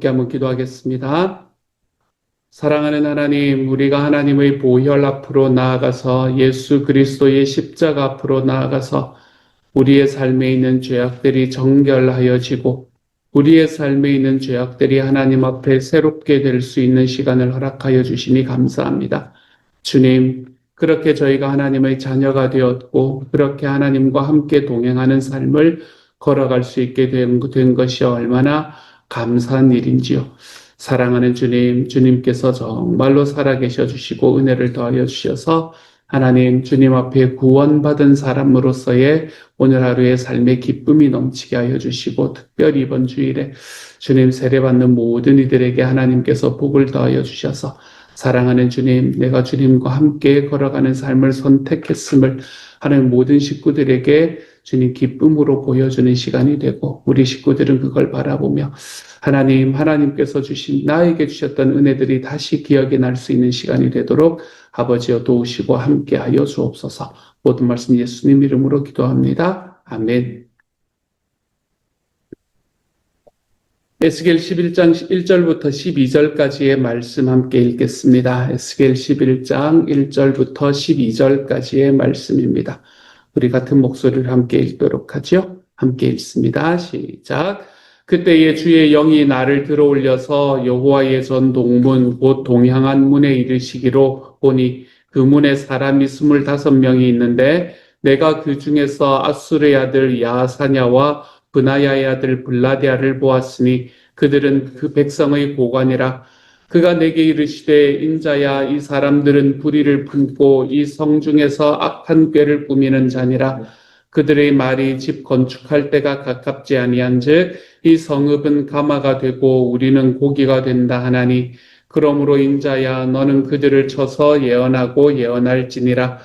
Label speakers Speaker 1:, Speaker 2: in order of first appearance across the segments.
Speaker 1: 함께 한번 기도하겠습니다. 사랑하는 하나님, 우리가 하나님의 보혈 앞으로 나아가서 예수 그리스도의 십자가 앞으로 나아가서 우리의 삶에 있는 죄악들이 정결하여지고 우리의 삶에 있는 죄악들이 하나님 앞에 새롭게 될 수 있는 시간을 허락하여 주시니 감사합니다. 주님, 그렇게 저희가 하나님의 자녀가 되었고 그렇게 하나님과 함께 동행하는 삶을 걸어갈 수 있게 된 것이 얼마나 감사한 일인지요. 사랑하는 주님, 주님께서 정말로 살아계셔 주시고 은혜를 더하여 주셔서 하나님 주님 앞에 구원받은 사람으로서의 오늘 하루의 삶의 기쁨이 넘치게 하여 주시고 특별히 이번 주일에 주님 세례받는 모든 이들에게 하나님께서 복을 더하여 주셔서 사랑하는 주님, 내가 주님과 함께 걸어가는 삶을 선택했음을 하는 모든 식구들에게 주님 기쁨으로 보여주는 시간이 되고 우리 식구들은 그걸 바라보며 하나님께서 나에게 주셨던 은혜들이 다시 기억이 날 수 있는 시간이 되도록 아버지여 도우시고 함께하여 주옵소서. 모든 말씀 예수님 이름으로 기도합니다. 아멘. 에스겔 11장 1절부터 12절까지의 말씀 함께 읽겠습니다. 에스겔 11장 1절부터 12절까지의 말씀입니다. 우리 같은 목소리를 함께 읽도록 하죠. 함께 읽습니다. 시작. 그때에 주의 영이 나를 들어올려서 여호와의 전 동문 곧 동향한 문에 이르시기로 보니 그 문에 사람이 25명이 있는데 내가 그 중에서 아수르의 아들 야사냐와 브나야의 아들 블라디아를 보았으니 그들은 그 백성의 고관이라. 그가 내게 이르시되 인자야, 이 사람들은 불의를 품고 이 성 중에서 악한 꾀를 꾸미는 자니라. 그들의 말이 집 건축할 때가 가깝지 아니한즉 이 성읍은 가마가 되고 우리는 고기가 된다 하나니, 그러므로 인자야, 너는 그들을 쳐서 예언하고 예언할지니라.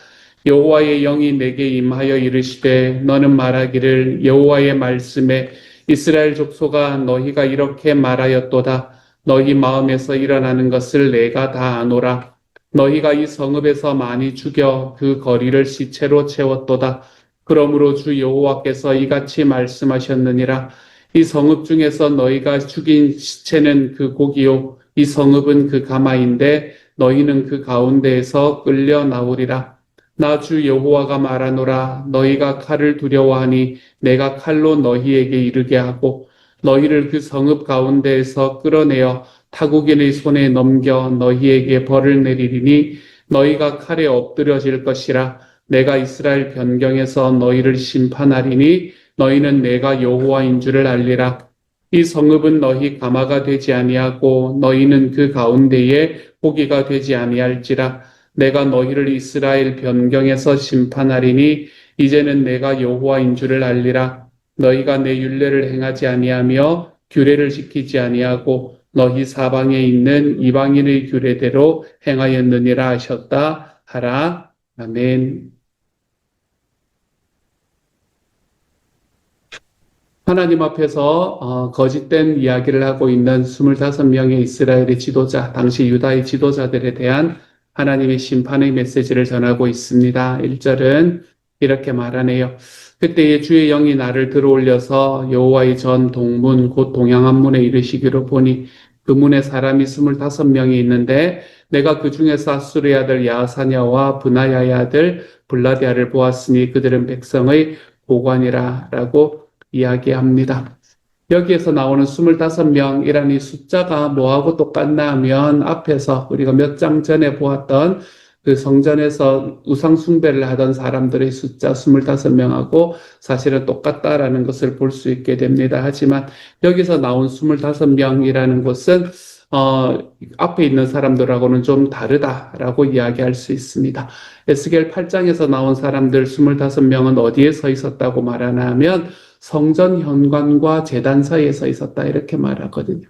Speaker 1: 여호와의 영이 내게 임하여 이르시되 너는 말하기를 여호와의 말씀에 이스라엘 족속아, 너희가 이렇게 말하였도다. 너희 마음에서 일어나는 것을 내가 다 아노라. 너희가 이 성읍에서 많이 죽여 그 거리를 시체로 채웠도다. 그러므로 주 여호와께서 이같이 말씀하셨느니라. 이 성읍 중에서 너희가 죽인 시체는 그 고기요 이 성읍은 그 가마인데 너희는 그 가운데에서 끌려 나오리라. 나 주 여호와가 말하노라. 너희가 칼을 두려워하니 내가 칼로 너희에게 이르게 하고 너희를 그 성읍 가운데에서 끌어내어 타국인의 손에 넘겨 너희에게 벌을 내리리니 너희가 칼에 엎드려질 것이라. 내가 이스라엘 변경에서 너희를 심판하리니 너희는 내가 여호와인 줄을 알리라. 이 성읍은 너희 가마가 되지 아니하고 너희는 그 가운데에 고기가 되지 아니할지라. 내가 너희를 이스라엘 변경에서 심판하리니 이제는 내가 여호와인 줄을 알리라. 너희가 내 율례를 행하지 아니하며 규례를 지키지 아니하고 너희 사방에 있는 이방인의 규례대로 행하였느니라 하셨다 하라. 아멘. 하나님 앞에서 거짓된 이야기를 하고 있는 25명의 이스라엘의 지도자, 당시 유다의 지도자들에 대한 하나님의 심판의 메시지를 전하고 있습니다. 1절은 이렇게 말하네요. 그때에 주의 영이 나를 들어올려서 여호와의 전 동문 곧 동향한 문에 이르시기로 보니 그 문에 사람이 25명이 있는데 내가 그 중에서 아수르의 아들 야사냐와 브나야의 아들 블라디아를 보았으니 그들은 백성의 보관이라 라고 이야기합니다. 여기에서 나오는 25명이라는 이 숫자가 뭐하고 똑같나 하면 앞에서 우리가 몇 장 전에 보았던 그 성전에서 우상 숭배를 하던 사람들의 숫자 25명하고 사실은 똑같다라는 것을 볼 수 있게 됩니다. 하지만 여기서 나온 25명이라는 것은 앞에 있는 사람들하고는 좀 다르다라고 이야기할 수 있습니다. 에스겔 8장에서 나온 사람들 25명은 어디에 서 있었다고 말하나 하면 성전 현관과 제단 사이에 서 있었다 이렇게 말하거든요.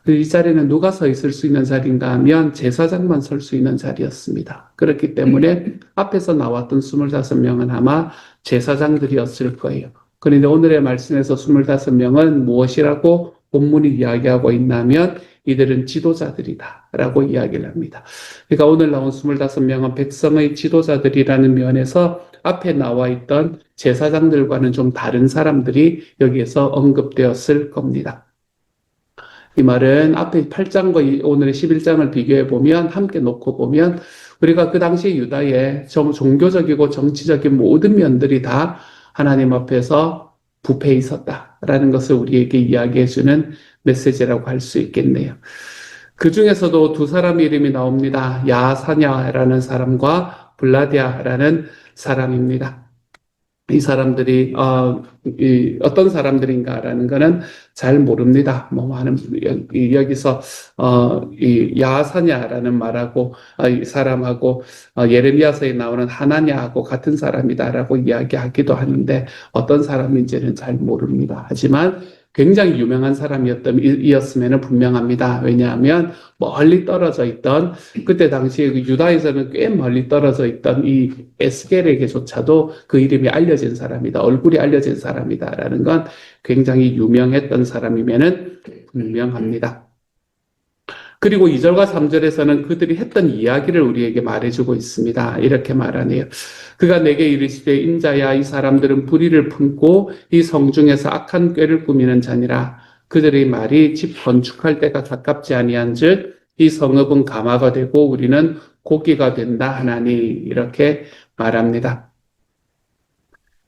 Speaker 1: 이 자리는 누가 서 있을 수 있는 자리인가 하면 제사장만 설 수 있는 자리였습니다. 그렇기 때문에 앞에서 나왔던 25명은 아마 제사장들이었을 거예요. 그런데 오늘의 말씀에서 25명은 무엇이라고 본문이 이야기하고 있냐면 이들은 지도자들이다 라고 이야기를 합니다. 그러니까 오늘 나온 25명은 백성의 지도자들이라는 면에서 앞에 나와 있던 제사장들과는 좀 다른 사람들이 여기에서 언급되었을 겁니다. 이 말은 앞에 8장과 오늘의 11장을 비교해 보면, 함께 놓고 보면, 우리가 그 당시 유다의 종교적이고 정치적인 모든 면들이 다 하나님 앞에서 부패해 있었다라는 것을 우리에게 이야기해 주는 메시지라고 할 수 있겠네요. 그 중에서도 두 사람의 이름이 나옵니다. 야사냐라는 사람과 블라디아라는 사람입니다. 이 사람들이 어떤 사람들인가라는 거는 잘 모릅니다. 뭐 많은 여기서 이 야사냐라는 말하고 이 사람하고 예레미야서에 나오는 하나냐하고 같은 사람이다라고 이야기하기도 하는데 어떤 사람인지는 잘 모릅니다. 하지만 굉장히 유명한 사람이었으면 분명합니다. 왜냐하면 멀리 떨어져 있던 그때 당시에 유다에서는 꽤 멀리 떨어져 있던 이 에스겔에게조차도 그 이름이 알려진 사람이다. 얼굴이 알려진 사람이다라는 건 굉장히 유명했던 사람이면은 분명합니다. 그리고 2절과 3절에서는 그들이 했던 이야기를 우리에게 말해주고 있습니다. 이렇게 말하네요. 그가 내게 이르시되 인자야 이 사람들은 불의를 품고 이 성중에서 악한 꾀를 꾸미는 자니라. 그들의 말이 집 건축할 때가 가깝지 아니한즉 이 성읍은 가마가 되고 우리는 고기가 된다 하나니 이렇게 말합니다.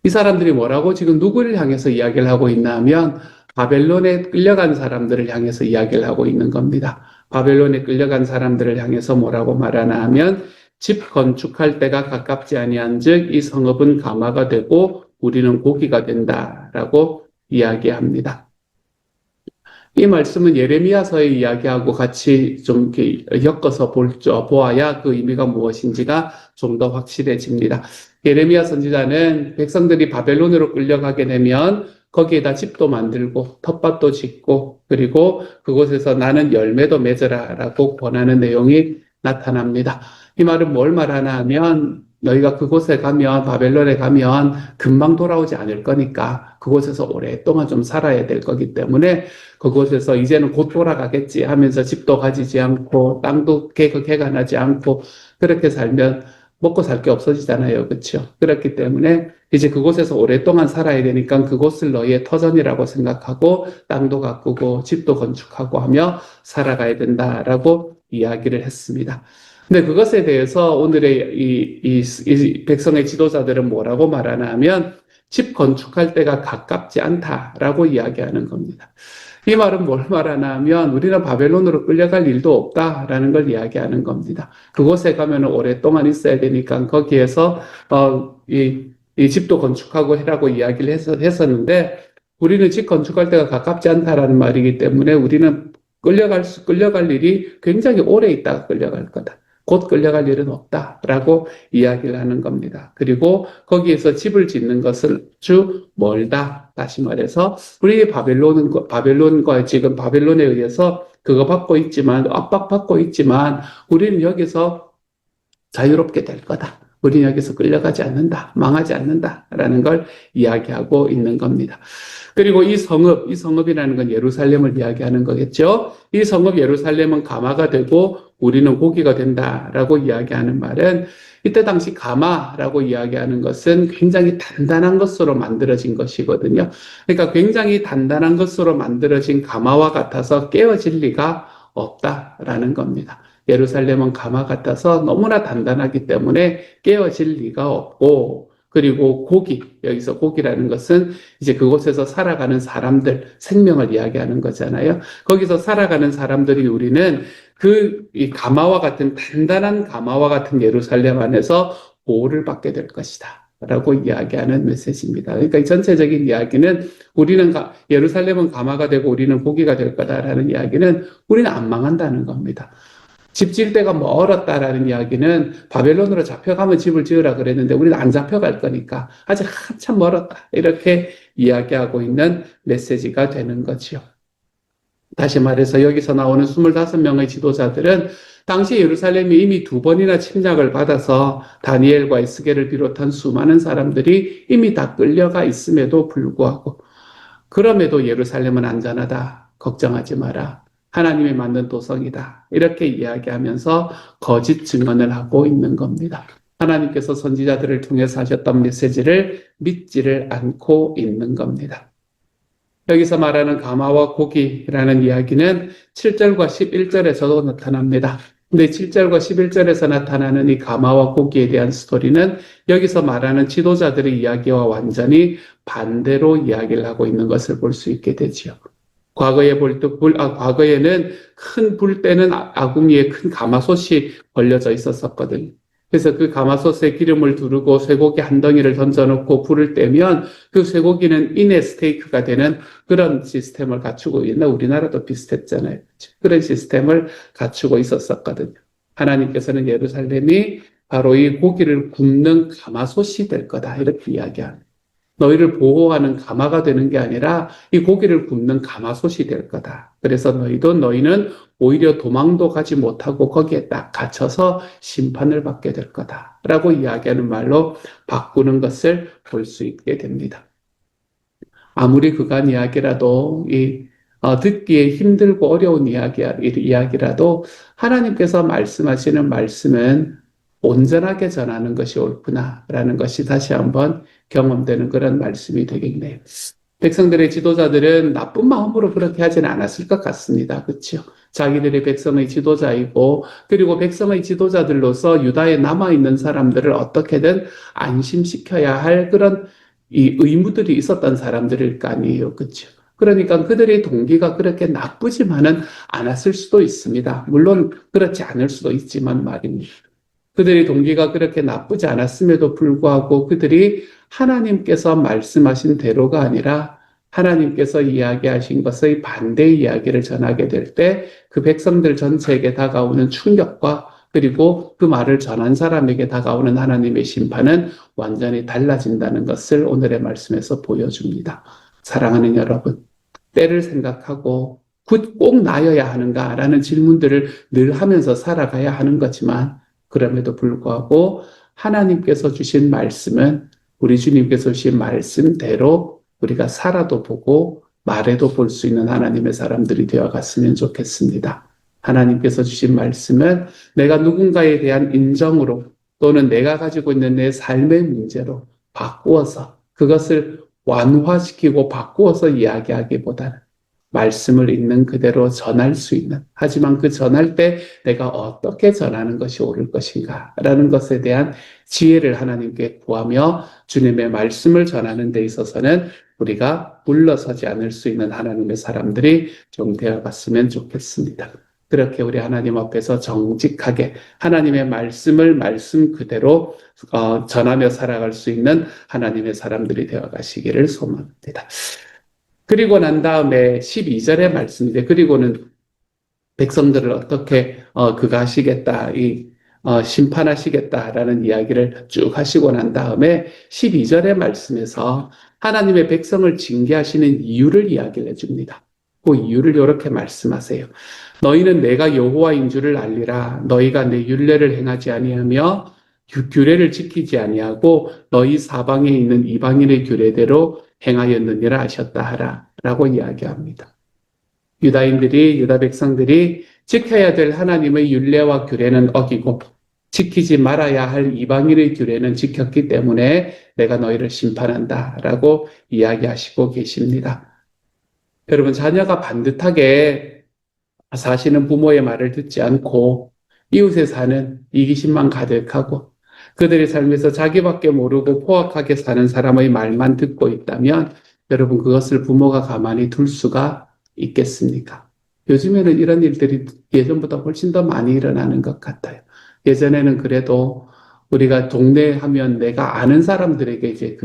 Speaker 1: 이 사람들이 뭐라고 지금 누구를 향해서 이야기를 하고 있나 하면 바벨론에 끌려간 사람들을 향해서 이야기를 하고 있는 겁니다. 바벨론에 끌려간 사람들을 향해서 뭐라고 말하나 하면 집 건축할 때가 가깝지 아니한즉 이 성읍은 가마가 되고 우리는 고기가 된다라고 이야기합니다. 이 말씀은 예레미야서의 이야기하고 같이 좀 이렇게 엮어서 보아야 그 의미가 무엇인지가 좀 더 확실해집니다. 예레미야 선지자는 백성들이 바벨론으로 끌려가게 되면 거기에다 집도 만들고 텃밭도 짓고 그리고 그곳에서 나는 열매도 맺으라라고 권하는 내용이 나타납니다. 이 말은 뭘 말하나 하면 너희가 그곳에 가면 바벨론에 가면 금방 돌아오지 않을 거니까 그곳에서 오랫동안 좀 살아야 될 거기 때문에 그곳에서 이제는 곧 돌아가겠지 하면서 집도 가지지 않고 땅도 개간하지 않고 그렇게 살면 먹고 살 게 없어지잖아요. 그렇죠? 그렇기 때문에 이제 그곳에서 오랫동안 살아야 되니까 그곳을 너희의 터전이라고 생각하고 땅도 가꾸고 집도 건축하고 하며 살아가야 된다라고 이야기를 했습니다. 근데 그것에 대해서 오늘의 이 백성의 지도자들은 뭐라고 말하나 하면 집 건축할 때가 가깝지 않다라고 이야기하는 겁니다. 이 말은 뭘 말하나 하면 우리는 바벨론으로 끌려갈 일도 없다라는 걸 이야기하는 겁니다. 그곳에 가면 오랫동안 있어야 되니까 거기에서 이 집도 건축하고 해라고 이야기를 했었는데 우리는 집 건축할 때가 가깝지 않다라는 말이기 때문에 우리는 끌려갈 일이 굉장히 오래 있다가 끌려갈 거다. 곧 끌려갈 일은 없다라고 이야기를 하는 겁니다. 그리고 거기에서 집을 짓는 것은 아주 멀다. 다시 말해서 우리 바벨론과 지금 바벨론에 의해서 그거 받고 있지만 압박받고 있지만 우리는 여기서 자유롭게 될 거다. 우리는 여기서 끌려가지 않는다. 망하지 않는다라는 걸 이야기하고 있는 겁니다. 그리고 이 성읍이라는 건 예루살렘을 이야기하는 거겠죠. 이 성읍 예루살렘은 가마가 되고 우리는 고기가 된다라고 이야기하는 말은 이때 당시 가마라고 이야기하는 것은 굉장히 단단한 것으로 만들어진 것이거든요. 그러니까 굉장히 단단한 것으로 만들어진 가마와 같아서 깨어질 리가 없다라는 겁니다. 예루살렘은 가마 같아서 너무나 단단하기 때문에 깨어질 리가 없고 그리고 여기서 고기라는 것은 이제 그곳에서 살아가는 사람들, 생명을 이야기하는 거잖아요. 거기서 살아가는 사람들이 우리는 이 가마와 같은, 단단한 가마와 같은 예루살렘 안에서 보호를 받게 될 것이다. 라고 이야기하는 메시지입니다. 그러니까 이 전체적인 이야기는 예루살렘은 가마가 되고 우리는 고기가 될 거다라는 이야기는 우리는 안 망한다는 겁니다. 집 지을 때가 멀었다라는 이야기는 바벨론으로 잡혀가면 집을 지으라 그랬는데 우리는 안 잡혀갈 거니까 아직 한참 멀었다. 이렇게 이야기하고 있는 메시지가 되는 거지요. 다시 말해서 여기서 나오는 25명의 지도자들은 당시 예루살렘이 이미 2번이나 침략을 받아서 다니엘과 에스겔을 비롯한 수많은 사람들이 이미 다 끌려가 있음에도 불구하고 그럼에도 예루살렘은 안전하다. 걱정하지 마라. 하나님이 만든 도성이다. 이렇게 이야기하면서 거짓 증언을 하고 있는 겁니다. 하나님께서 선지자들을 통해서 하셨던 메시지를 믿지를 않고 있는 겁니다. 여기서 말하는 가마와 고기라는 이야기는 7절과 11절에서도 나타납니다. 근데 7절과 11절에서 나타나는 이 가마와 고기에 대한 스토리는 여기서 말하는 지도자들의 이야기와 완전히 반대로 이야기를 하고 있는 것을 볼 수 있게 되지요. 과거에는 큰 불 때는 아궁이에 큰 가마솥이 걸려져 있었거든요. 그래서 그 가마솥에 기름을 두르고 쇠고기 한 덩이를 던져놓고 불을 떼면 그 쇠고기는 인에 스테이크가 되는 그런 시스템을 갖추고 있나 우리나라도 비슷했잖아요. 그런 시스템을 갖추고 있었거든요. 하나님께서는 예루살렘이 바로 이 고기를 굽는 가마솥이 될 거다 이렇게 이야기합니다. 너희를 보호하는 가마가 되는 게 아니라 이 고기를 굽는 가마솥이 될 거다. 그래서 너희는 오히려 도망도 가지 못하고 거기에 딱 갇혀서 심판을 받게 될 거다. 라고 이야기하는 말로 바꾸는 것을 볼 수 있게 됩니다. 아무리 그간 이야기라도 듣기에 힘들고 어려운 이야기라도 하나님께서 말씀하시는 말씀은 온전하게 전하는 것이 옳구나라는 것이 다시 한번 경험되는 그런 말씀이 되겠네요. 백성들의 지도자들은 나쁜 마음으로 그렇게 하지는 않았을 것 같습니다. 그렇죠? 자기들이 백성의 지도자이고 그리고 백성의 지도자들로서 유다에 남아있는 사람들을 어떻게든 안심시켜야 할 그런 이 의무들이 있었던 사람들일 거 아니에요. 그렇죠? 그러니까 그들의 동기가 그렇게 나쁘지만은 않았을 수도 있습니다. 물론 그렇지 않을 수도 있지만 말입니다. 그들의 동기가 그렇게 나쁘지 않았음에도 불구하고 그들이 하나님께서 말씀하신 대로가 아니라 하나님께서 이야기하신 것의 반대 이야기를 전하게 될 때 그 백성들 전체에게 다가오는 충격과 그리고 그 말을 전한 사람에게 다가오는 하나님의 심판은 완전히 달라진다는 것을 오늘의 말씀에서 보여줍니다. 사랑하는 여러분, 때를 생각하고 꼭 나여야 하는가라는 질문들을 늘 하면서 살아가야 하는 거지만 그럼에도 불구하고 하나님께서 주신 말씀은 우리 주님께서 주신 말씀대로 우리가 살아도 보고 말해도 볼 수 있는 하나님의 사람들이 되어갔으면 좋겠습니다. 하나님께서 주신 말씀은 내가 누군가에 대한 인정으로 또는 내가 가지고 있는 내 삶의 문제로 바꾸어서 그것을 완화시키고 바꾸어서 이야기하기보다는 말씀을 있는 그대로 전할 수 있는, 하지만 그 전할 때 내가 어떻게 전하는 것이 옳을 것인가 라는 것에 대한 지혜를 하나님께 구하며 주님의 말씀을 전하는 데 있어서는 우리가 물러서지 않을 수 있는 하나님의 사람들이 좀 되어갔으면 좋겠습니다. 그렇게 우리 하나님 앞에서 정직하게 하나님의 말씀을 말씀 그대로 전하며 살아갈 수 있는 하나님의 사람들이 되어가시기를 소망합니다. 그리고 난 다음에 12절의 말씀인데, 그리고는 백성들을 어떻게 그가 하시겠다, 심판하시겠다라는 이야기를 쭉 하시고 난 다음에 12절의 말씀에서 하나님의 백성을 징계하시는 이유를 이야기를 해줍니다. 그 이유를 이렇게 말씀하세요. 너희는 내가 여호와인 줄을 알리라. 너희가 내 율례를 행하지 아니하며 규례를 지키지 아니하고 너희 사방에 있는 이방인의 규례대로 행하였느니라 하셨다 하라 라고 이야기합니다. 유다 백성들이 지켜야 될 하나님의 율례와 규례는 어기고 지키지 말아야 할 이방인의 규례는 지켰기 때문에 내가 너희를 심판한다 라고 이야기하시고 계십니다. 여러분, 자녀가 반듯하게 사시는 부모의 말을 듣지 않고 이웃에 사는 이기심만 가득하고 그들의 삶에서 자기밖에 모르고 포악하게 사는 사람의 말만 듣고 있다면 여러분, 그것을 부모가 가만히 둘 수가 있겠습니까? 요즘에는 이런 일들이 예전보다 훨씬 더 많이 일어나는 것 같아요. 예전에는 그래도 우리가 동네 하면 내가 아는 사람들에게 이제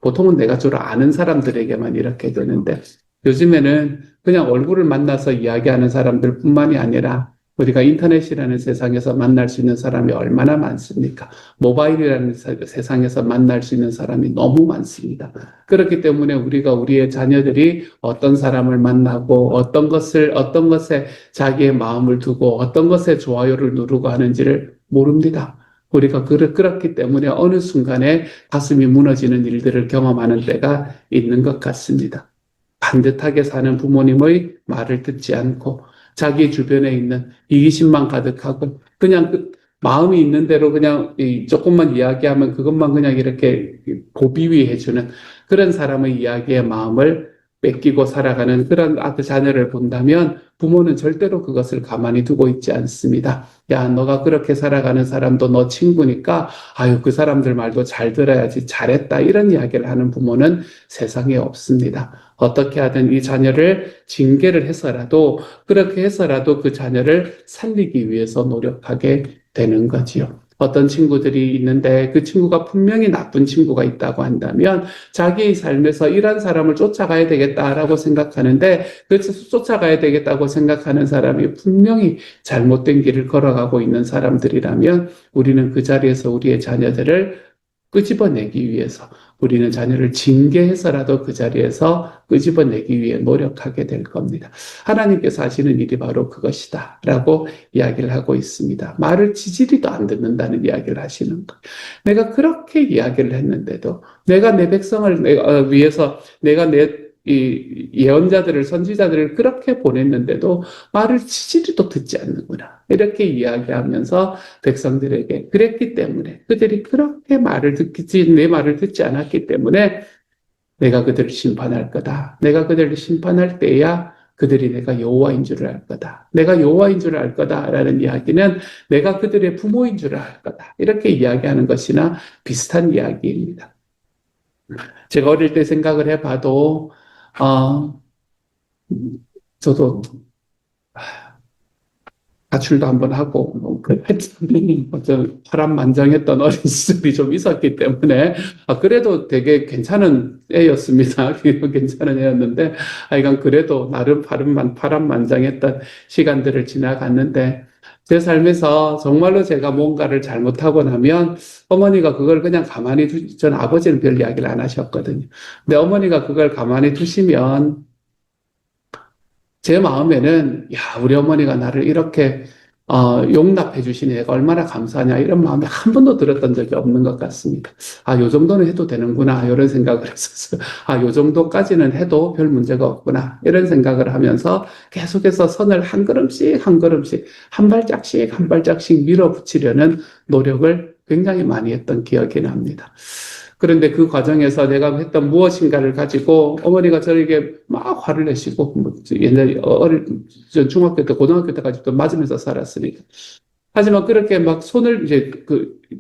Speaker 1: 보통은 내가 주로 아는 사람들에게만 이렇게 되는데 요즘에는 그냥 얼굴을 만나서 이야기하는 사람들 뿐만이 아니라 우리가 인터넷이라는 세상에서 만날 수 있는 사람이 얼마나 많습니까? 모바일이라는 세상에서 만날 수 있는 사람이 너무 많습니다. 그렇기 때문에 우리가 우리의 자녀들이 어떤 사람을 만나고 어떤 것에 자기의 마음을 두고 어떤 것에 좋아요를 누르고 하는지를 모릅니다. 우리가 그렇기 때문에 어느 순간에 가슴이 무너지는 일들을 경험하는 때가 있는 것 같습니다. 반듯하게 사는 부모님의 말을 듣지 않고 자기 주변에 있는 이기심만 가득하고 그냥 마음이 있는 대로 그냥 조금만 이야기하면 그것만 그냥 이렇게 고비위해주는 그런 사람의 이야기의 마음을 뺏기고 살아가는 그런 아들 자녀를 본다면 부모는 절대로 그것을 가만히 두고 있지 않습니다. 야, 너가 그렇게 살아가는 사람도 너 친구니까 아유, 그 사람들 말도 잘 들어야지 잘했다 이런 이야기를 하는 부모는 세상에 없습니다. 어떻게 하든 이 자녀를 징계를 해서라도 그렇게 해서라도 그 자녀를 살리기 위해서 노력하게 되는 거지요. 어떤 친구들이 있는데 그 친구가 분명히 나쁜 친구가 있다고 한다면 자기의 삶에서 이런 사람을 쫓아가야 되겠다라고 생각하는데 그 쫓아가야 되겠다고 생각하는 사람이 분명히 잘못된 길을 걸어가고 있는 사람들이라면 우리는 그 자리에서 우리의 자녀들을 끄집어내기 위해서 우리는 자녀를 징계해서라도 그 자리에서 끄집어내기 위해 노력하게 될 겁니다. 하나님께서 하시는 일이 바로 그것이다 라고 이야기를 하고 있습니다. 말을 지지리도 안 듣는다는 이야기를 하시는 거예요. 내가 그렇게 이야기를 했는데도 내가 내 백성을 위해서 내가 이 예언자들을 선지자들을 그렇게 보냈는데도 말을 지지리도 듣지 않는구나. 이렇게 이야기하면서 백성들에게 그랬기 때문에 그들이 그렇게 내 말을 듣지 않았기 때문에 내가 그들을 심판할 거다. 내가 그들을 심판할 때야 그들이 내가 여호와인 줄을 알 거다. 내가 여호와인 줄을 알 거다라는 이야기는 내가 그들의 부모인 줄을 알 거다. 이렇게 이야기하는 것이나 비슷한 이야기입니다. 제가 어릴 때 생각을 해봐도 어, 저도 가출도 한번 하고, 어떤 파란만장했던 어린 시절이 좀 있었기 때문에, 그래도 되게 괜찮은 애였습니다. 괜찮은 애였는데, 이건 그래도 나름 파란만장했던 시간들을 지나갔는데, 제 삶에서 정말로 제가 뭔가를 잘못하고 나면 어머니가 그걸 그냥 가만히 저는 아버지는 별 이야기를 안 하셨거든요. 근데 어머니가 그걸 가만히 두시면 제 마음에는 야, 우리 어머니가 나를 이렇게 용납해 주시니 내가 얼마나 감사하냐 이런 마음이 한 번도 들었던 적이 없는 것 같습니다. 요 정도는 해도 되는구나 이런 생각을 했었어요. 요 정도까지는 해도 별 문제가 없구나 이런 생각을 하면서 계속해서 선을 한 걸음씩 한 걸음씩 한 발짝씩 한 발짝씩 밀어붙이려는 노력을 굉장히 많이 했던 기억이 납니다. 그런데 그 과정에서 내가 했던 무엇인가를 가지고 어머니가 저에게 막 화를 내시고, 옛날에 중학교 때, 고등학교 때까지도 맞으면서 살았으니까. 하지만 그렇게 막 손을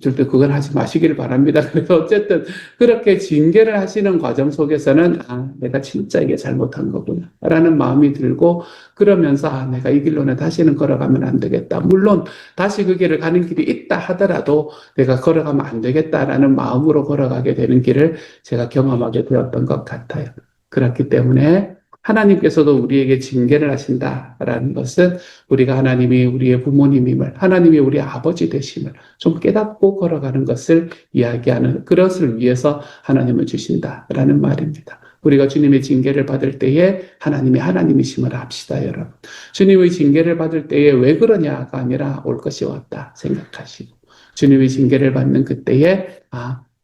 Speaker 1: 절대 그건 하지 마시기를 바랍니다. 그래서 어쨌든 그렇게 징계를 하시는 과정 속에서는 내가 진짜 이게 잘못한 거구나. 라는 마음이 들고 그러면서 내가 이 길로는 다시는 걸어가면 안 되겠다. 물론 다시 그 길을 가는 길이 있다 하더라도 내가 걸어가면 안 되겠다라는 마음으로 걸어가게 되는 길을 제가 경험하게 되었던 것 같아요. 그렇기 때문에 하나님께서도 우리에게 징계를 하신다라는 것은 우리가 하나님이 우리의 부모님임을, 하나님이 우리의 아버지 되심을 좀 깨닫고 걸어가는 것을 이야기하는 그것을 위해서 하나님을 주신다라는 말입니다. 우리가 주님의 징계를 받을 때에 하나님이 하나님이심을 합시다, 여러분. 주님의 징계를 받을 때에 왜 그러냐가 아니라 올 것이 왔다 생각하시고 주님의 징계를 받는 그때에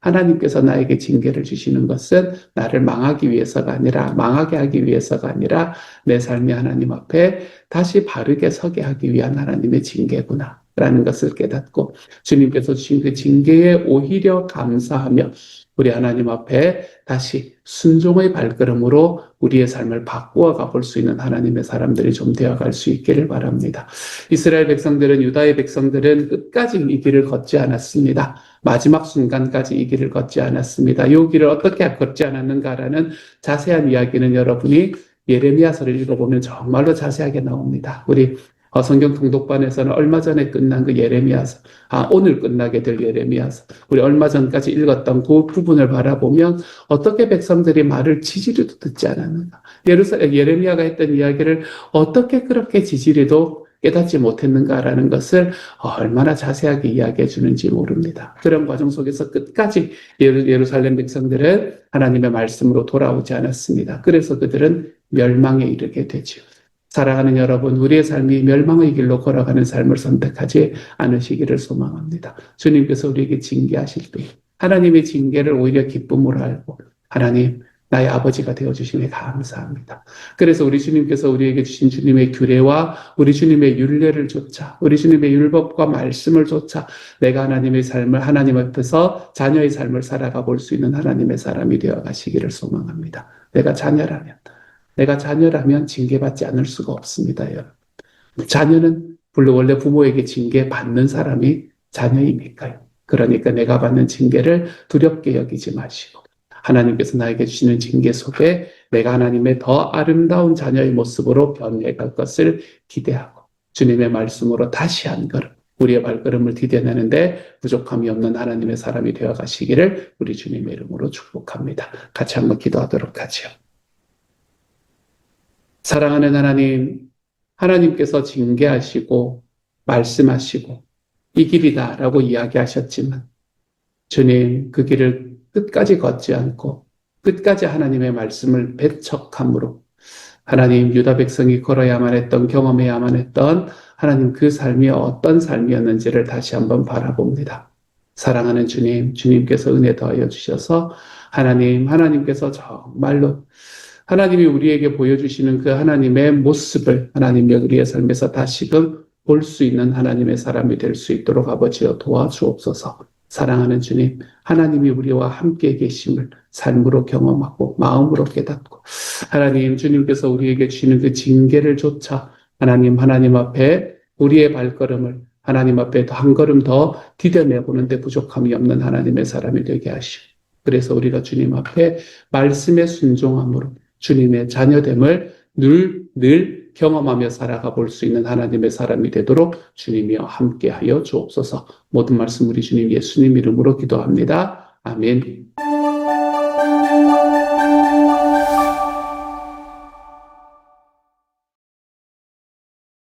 Speaker 1: 하나님께서 나에게 징계를 주시는 것은 나를 망하기 위해서가 아니라, 망하게 하기 위해서가 아니라 내 삶이 하나님 앞에 다시 바르게 서게 하기 위한 하나님의 징계구나. 라는 것을 깨닫고 주님께서 주신 그 징계에 오히려 감사하며 우리 하나님 앞에 다시 순종의 발걸음으로 우리의 삶을 바꾸어 가볼 수 있는 하나님의 사람들이 좀 되어갈 수 있기를 바랍니다. 이스라엘 백성들은, 유다의 백성들은 끝까지 이 길을 걷지 않았습니다. 마지막 순간까지 이 길을 걷지 않았습니다. 이 길을 어떻게 걷지 않았는가라는 자세한 이야기는 여러분이 예레미야서를 읽어보면 정말로 자세하게 나옵니다. 우리 성경 통독반에서는 얼마 전에 끝난 그 예레미야서, 오늘 끝나게 될 예레미야서, 우리 얼마 전까지 읽었던 그 부분을 바라보면 어떻게 백성들이 말을 지지리도 듣지 않았는가. 예레미야가 했던 이야기를 어떻게 그렇게 지지리도 깨닫지 못했는가라는 것을 얼마나 자세하게 이야기해 주는지 모릅니다. 그런 과정 속에서 끝까지 예루살렘 백성들은 하나님의 말씀으로 돌아오지 않았습니다. 그래서 그들은 멸망에 이르게 되죠. 사랑하는 여러분, 우리의 삶이 멸망의 길로 걸어가는 삶을 선택하지 않으시기를 소망합니다. 주님께서 우리에게 징계하실 때 하나님의 징계를 오히려 기쁨으로 알고 하나님, 나의 아버지가 되어주시니 감사합니다. 그래서 우리 주님께서 우리에게 주신 주님의 규례와 우리 주님의 율례를 좇아, 우리 주님의 율법과 말씀을 좇아 내가 하나님의 삶을, 하나님 앞에서 자녀의 삶을 살아가 볼 수 있는 하나님의 사람이 되어 가시기를 소망합니다. 내가 자녀라면 내가 자녀라면 징계받지 않을 수가 없습니다, 여러분. 자녀는 물론 원래 부모에게 징계받는 사람이 자녀이니까요. 그러니까 내가 받는 징계를 두렵게 여기지 마시고 하나님께서 나에게 주시는 징계 속에 내가 하나님의 더 아름다운 자녀의 모습으로 변해갈 것을 기대하고 주님의 말씀으로 다시 한 걸음 우리의 발걸음을 디뎌내는데 부족함이 없는 하나님의 사람이 되어 가시기를 우리 주님의 이름으로 축복합니다. 같이 한번 기도하도록 하죠. 사랑하는 하나님, 하나님께서 징계하시고 말씀하시고 이 길이다라고 이야기하셨지만 주님 그 길을 끝까지 걷지 않고 끝까지 하나님의 말씀을 배척함으로 하나님 유다 백성이 걸어야만 했던 경험해야만 했던 하나님 그 삶이 어떤 삶이었는지를 다시 한번 바라봅니다. 사랑하는 주님, 주님께서 은혜 더하여 주셔서 하나님께서 정말로 하나님이 우리에게 보여주시는 그 하나님의 모습을 하나님의 우리의 삶에서 다시금 볼 수 있는 하나님의 사람이 될 수 있도록 아버지여 도와주옵소서. 사랑하는 주님, 하나님이 우리와 함께 계심을 삶으로 경험하고 마음으로 깨닫고 하나님 주님께서 우리에게 주시는 그 징계를 조차 하나님 앞에 우리의 발걸음을 하나님 앞에 한 걸음 더 디뎌내보는데 부족함이 없는 하나님의 사람이 되게 하시고 그래서 우리가 주님 앞에 말씀에 순종함으로 주님의 자녀됨을 늘 경험하며 살아가 볼 수 있는 하나님의 사람이 되도록 주님이여 함께하여 주옵소서. 모든 말씀 우리 주님 예수님 이름으로 기도합니다. 아멘.